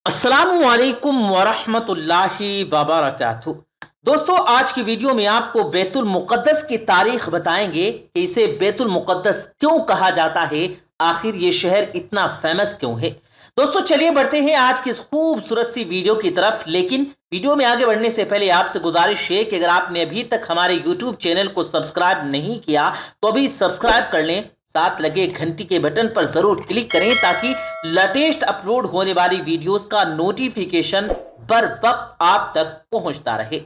अस्सलामु अलैकुम वरहमतुल्लाहि वबरकातुह। दोस्तों, आज की वीडियो में आपको बैतुल मुक़द्दस की तारीख बताएंगे कि इसे बैतुल मुक़द्दस क्यों कहा जाता है, आखिर ये शहर इतना फेमस क्यों है। दोस्तों, चलिए बढ़ते हैं आज की इस खूबसूरत सी वीडियो की तरफ। लेकिन वीडियो में आगे बढ़ने से पहले आपसे गुजारिश है कि अगर आपने अभी तक हमारे यूट्यूब चैनल को सब्सक्राइब नहीं किया तो अभी सब्सक्राइब कर लें, साथ लगे घंटी के बटन पर जरूर क्लिक करें ताकि लेटेस्ट अपलोड होने वाली वीडियोस का नोटिफिकेशन बर वक्त आप तक पहुंचता रहे।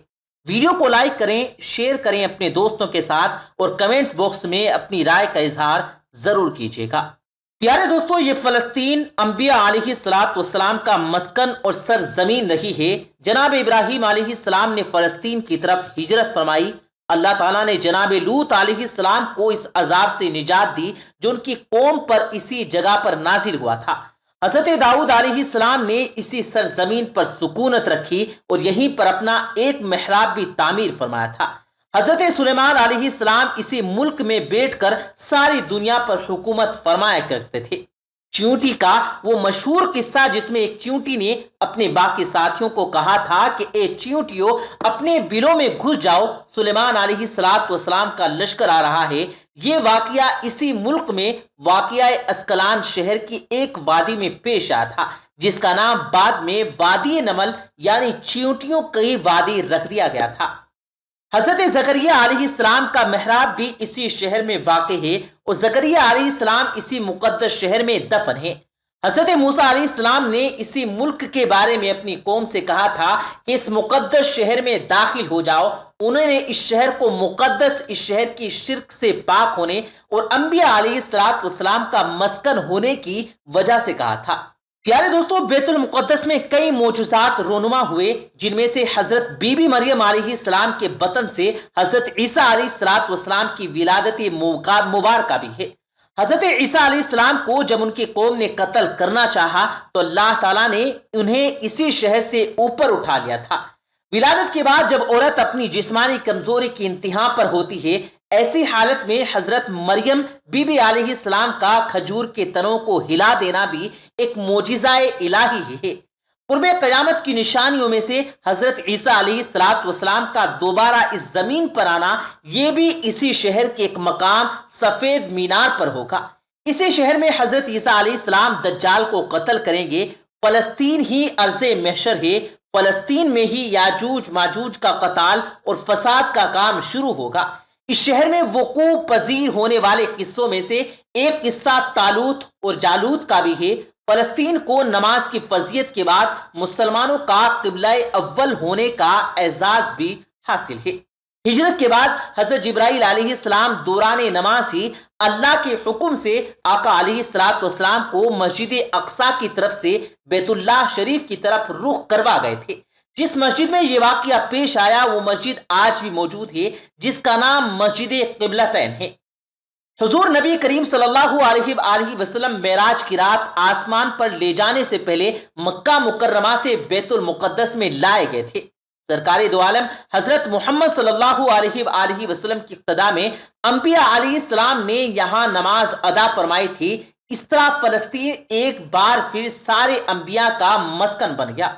वीडियो को लाइक करें, शेयर करें अपने दोस्तों के साथ और कमेंट्स बॉक्स में अपनी राय का इजहार जरूर कीजिएगा। प्यारे दोस्तों, ये फलस्तीन अंबिया अलैहिस्सलाम का मस्कन और सरजमीन रही है। जनाब इब्राहिम अलैहिस्सलाम ने फलस्तीन की तरफ हिजरत फरमाई। अल्लाह ताला ने जनाब लूत अलैहिस्सलाम को इस अजाब से निजात दी जो उनकी कौम पर इसी जगह पर नाजिल हुआ था। हजरत दाऊद अलैहिस्सलाम ने इसी सरजमीन पर सुकूनत रखी और यहीं पर अपना एक महराब भी तामीर फरमाया था। हजरत सुलेमान अलैहिस्सलाम इसी मुल्क में बैठकर सारी दुनिया पर हुकूमत फरमाया करते थे। चींटी का वो मशहूर किस्सा जिसमें एक चींटी ने अपने बाकी साथियों को कहा था कि ए चींटियों, अपने बिलों में घुस जाओ, सुलेमान अलैहिस्सलाम का लश्कर आ रहा है। ये वाकया इसी मुल्क में वाकया अस्कलान शहर की एक वादी में पेश आया था जिसका नाम बाद में वादी नमल यानी चींटियों की वादी रख दिया गया था। हजरत जकरिया अलैहिस्सलाम का महराब भी इसी शहर में वाक़ है और जकरिया अलैहिस्सलाम इसी मुकद्दस शहर में दफन है। हजरत मूसा अलैहिस्सलाम ने इसी मुल्क के बारे में अपनी कौम से कहा था कि इस मुकद्दस शहर में दाखिल हो जाओ। उन्होंने इस शहर को मुकद्दस, इस शहर की शिर्क से पाक होने और अंबिया अलैहिस्सलाम का मस्कन होने की वजह से कहा था। प्यारे दोस्तों, बैतुल मुक़द्दस में कई मौजूज़ात रोनुमा हुए जिनमें से हजरत बीबी मरियम अलैहिस्सलाम के बतन से हजरत ईसा अलैहिस्सलाम की विलादत मुबारका भी है। हजरत ईसा अलैहिस्सलाम को जब उनकी कौम ने कत्ल करना चाहा तो अल्लाह ताला ने उन्हें इसी शहर से ऊपर उठा लिया था। विलादत के बाद जब औरत अपनी जिस्मानी कमजोरी की इंतहा पर होती है, ऐसी हालत में हजरत मरियम बीबी अलैहिस्सलाम का खजूर के तनों को हिला देना भी एक मोजिज़ाए इलाही है। कुर्बे क़यामत की निशानियों में से हजरत ईसा अलैहिस्सलाम का दोबारा इस जमीन पर आना, यह भी इसी शहर के एक मकाम सफेद मीनार पर होगा। इसी शहर में हजरत ईसा अलैहिस्सलाम दज्जाल को कत्ल करेंगे। फलस्तीन ही अर्ज़े महशर है। फलस्तीन में ही याजूज माजूज का कताल और फसाद का काम शुरू होगा। इस शहर में वकूअ पजीर होने वाले किस्सों में से एक किस्सा तालूत और जालूत का भी है। फलस्तीन को नमाज की फजीयत के बाद मुसलमानों का किबला अव्वल होने का एजाज भी हासिल है। हिजरत के बाद हजरत जिब्राइल अलैहिस्सलाम दौरान नमाज ही अल्लाह के हुक्म से आका अलैहिस्सलाम को मस्जिद अक्सा की तरफ से बैतुल्लाह शरीफ की तरफ रुख करवा गए थे। जिस मस्जिद में ये वाकया पेश आया वो मस्जिद आज भी मौजूद है जिसका नाम मस्जिद क़िबलतैन है। हुजूर नबी करीम सल्लल्लाहु अलैहि वसल्लम मेराज की रात आसमान पर ले जाने से पहले मक्का मुकर्रमा से बैतुल मुक़द्दस में लाए गए थे। सरकारी दो आलम हजरत मोहम्मद सल्लल्लाहु अलैहि वसल्लम की इक्तदा में अंबिया अलैहिस्सलाम ने यहाँ नमाज अदा फरमाई थी। इस तरह फलस्तीन एक बार फिर सारे अंबिया का मस्कन बन गया।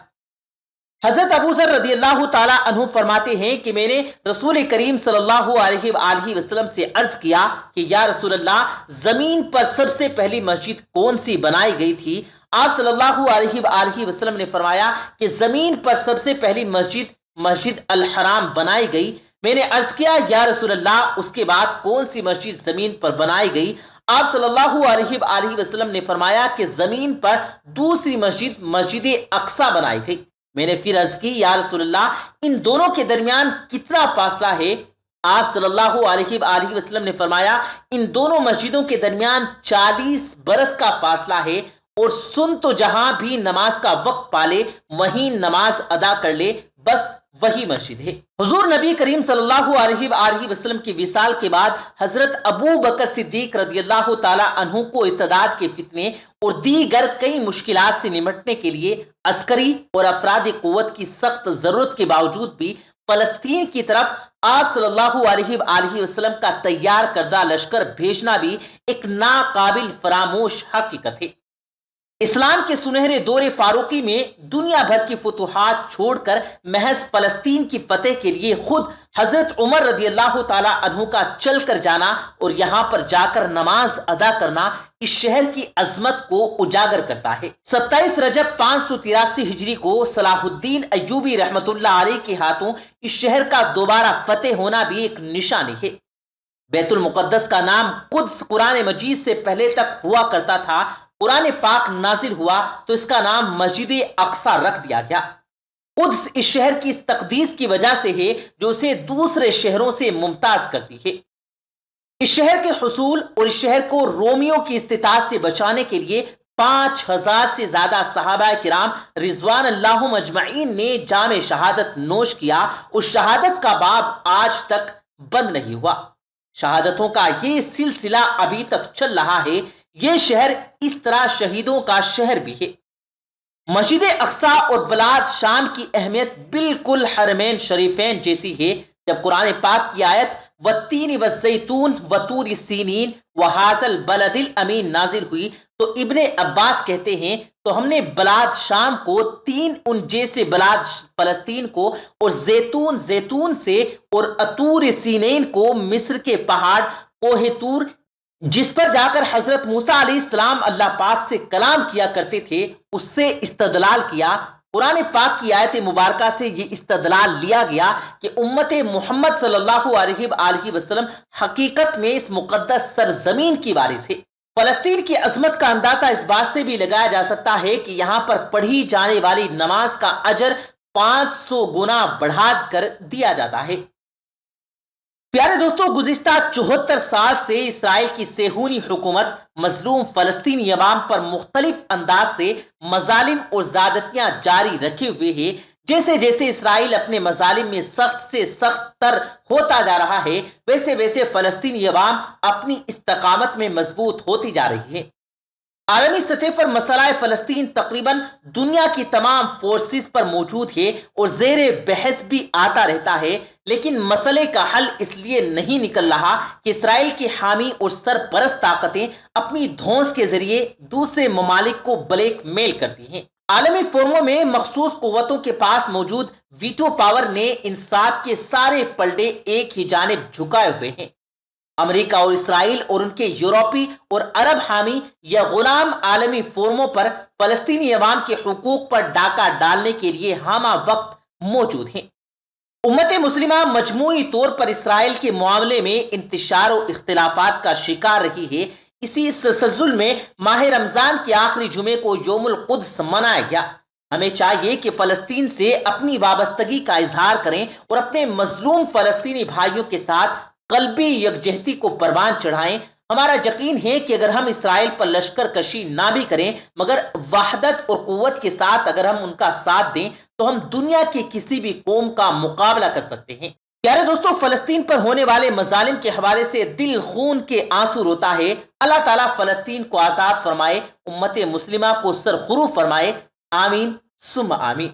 हजरत अबू ज़र रज़ियल्लाहु ताला अन्हु फरमाते हैं कि मैंने रसूल करीम सल्लल्लाहु अलैहि वसल्लम से अर्ज किया कि या रसूल अल्लाह, जमीन पर सबसे पहली मस्जिद कौन सी बनाई गई थी? आप सल्लल्लाहु अलैहि वसल्लम ने फरमाया कि जमीन पर सबसे पहली मस्जिद मस्जिद अल हराम बनाई गई। मैंने अर्ज किया या रसूल अल्लाह, उसके बाद कौन सी मस्जिद जमीन पर बनाई गई? आप सल्लल्लाहु अलैहि वसल्लम ने फरमाया कि जमीन पर दूसरी मस्जिद मस्जिद अक्सा बनाई गई। मैंने फिर अर्ज की या रसूल अल्लाह, इन दोनों के दरमियान कितना फासला है? आप सल्लल्लाहु अलैहि वसल्लम ने फरमाया इन दोनों मस्जिदों के दरमियान 40 बरस का फासला है और सुन तो जहां भी नमाज का वक्त पाले वहीं नमाज अदा कर ले, बस वही मस्जिद है। हुजूर नबी करीम सल्लल्लाहु अलैहि वसल्लम की विसाल के बाद हजरत अबू बकर सिद्दीक रदियल्लाहु ताला अन्हु को इत्तदाद के फितने और दीगर कई मुश्किलात से निमटने के लिए अस्करी और अफरादी कुव्वत की सख्त जरूरत के बावजूद भी फलस्तीन की तरफ आप सल्लल्लाहु अलैहि वसल्लम का तैयार करदा लश्कर भेजना भी एक नाकाबिल फरामोश हकीकत है। اسلام کے سنہرے دور فاروقی میں دنیا بھر کی فتوحات چھوڑ کر محض فلسطین کی فتح کے لیے خود حضرت عمر رضی اللہ تعالی عنہ کا چل کر جانا اور یہاں پر جا کر نماز ادا کرنا اس شہر کی عظمت کو اجاگر کرتا ہے۔ 27 رجب 583 ہجری کو صلاح الدین ایوبی رحمت اللہ علیہ کے ہاتھوں اس شہر کا دوبارہ فتح ہونا بھی ایک نشانی ہے۔ بیت المقدس کا نام قدس قرآن مجید سے پہلے تک ہوا کرتا تھا۔ قرآن پاک نازل ہوا تو اس کا نام مسجد اقصی رکھ دیا گیا۔ قدس اس شہر کی اس تقدیس کی وجہ سے ہے جو اسے دوسرے شہروں سے ممتاز کرتی ہے۔ اس شہر کے حصول اور اس شہر کو رومیوں کی استطاعت سے بچانے کے لیے 5000 سے زیادہ صحابہ کرام رضوان اللہ مجمعین نے جام شہادت نوش کیا اور شہادت کا باب آج تک بند نہیں ہوا۔ شہادتوں کا یہ سلسلہ ابھی تک چل رہا ہے۔ یہ شہر اس طرح شہیدوں کا شہر بھی ہے۔ مسجد اقصی اور بلاد شام کی اہمیت بالکل حرمین شریفین جیسی ہے۔ جب قرآن پاک کی آیت والتین والزیتون وطور سینین وہذا البلد الامین نازل ہوئی تو ابن عباس کہتے ہیں تو ہم نے بلاد شام کو، تین ان جیسے بلاد فلسطین کو، اور زیتون زیتون سے، اور اطور سینین کو مصر کے پہاڑ کوہ طور جس پر جا کر حضرت موسیٰ علیہ السلام اللہ پاک سے کلام کیا کرتے تھے اس سے استدلال کیا۔ قرآن پاک کی آیت مبارکہ سے یہ استدلال لیا گیا کہ امت محمد صلی اللہ علیہ وآلہ وسلم حقیقت میں اس مقدس سرزمین کی وارث ہے۔ فلسطین کی عظمت کا اندازہ اس بات سے بھی لگایا جا سکتا ہے کہ یہاں پر پڑھی جانے والی نماز کا اجر 500 گنا بڑھا کر دیا جاتا ہے۔ پیارے دوستو، گزشتہ 74 سال سے اسرائیل کی صہیونی حکومت مظلوم فلسطینی عوام پر مختلف انداز سے مظالم اور زیادتیاں جاری رکھے ہوئے ہے۔ جیسے جیسے اسرائیل اپنے مظالم میں سخت سے سخت تر ہوتا جا رہا ہے، ویسے ویسے فلسطینی عوام اپنی استقامت میں مضبوط ہوتی جا رہی ہے۔ عالمی سطح پر مسئلہ فلسطین تقریباً دنیا کی تمام فورسز پر موجود ہے اور زیر بحث بھی آتا رہتا ہے، لیکن مسئلے کا حل اس لیے نہیں نکل رہا کہ اسرائیل کی حامی اور سرپرست طاقتیں اپنی دھونس کے ذریعے دوسرے ممالک کو بلیک میل کرتی ہیں۔ عالمی فورموں میں مخصوص قوتوں کے پاس موجود ویٹو پاور نے انصاف کے سارے پلڑے ایک ہی جانب جھکائے ہوئے ہیں۔ امریکہ اور اسرائیل اور ان کے یورپی اور عرب حامی یا غلام عالمی فورموں پر فلسطینی عوام کے حقوق پر ڈاکہ ڈالنے کے لیے ہمہ وقت موجود ہیں۔ امت مسلمہ مجموعی طور پر اسرائیل کے معاملے میں انتشار و اختلافات کا شکار رہی ہے۔ اسی تسلسل میں ماہ رمضان کے آخری جمعے کو یوم القدس منایا گیا۔ ہمیں چاہیے کہ فلسطین سے اپنی وابستگی کا اظہار کریں اور اپنے مظلوم فلسطینی بھائیوں کے ساتھ قلبی یکجہتی کو پروان چڑھائیں۔ ہمارا یقین ہے کہ اگر ہم اسرائیل پر لشکر کشی نہ بھی کریں مگر وحدت اور قوت کے ساتھ اگر ہم ان کا ساتھ دیں تو ہم دنیا کی کسی بھی قوم کا مقابلہ کر سکتے ہیں۔ پیارے دوستو، فلسطین پر ہونے والے مظالم کے حوالے سے دل خون کے آنسو روتا ہے۔ اللہ تعالیٰ فلسطین کو آزاد فرمائے، امت مسلمہ کو سرخرو فرمائے، آمین ثم آمین۔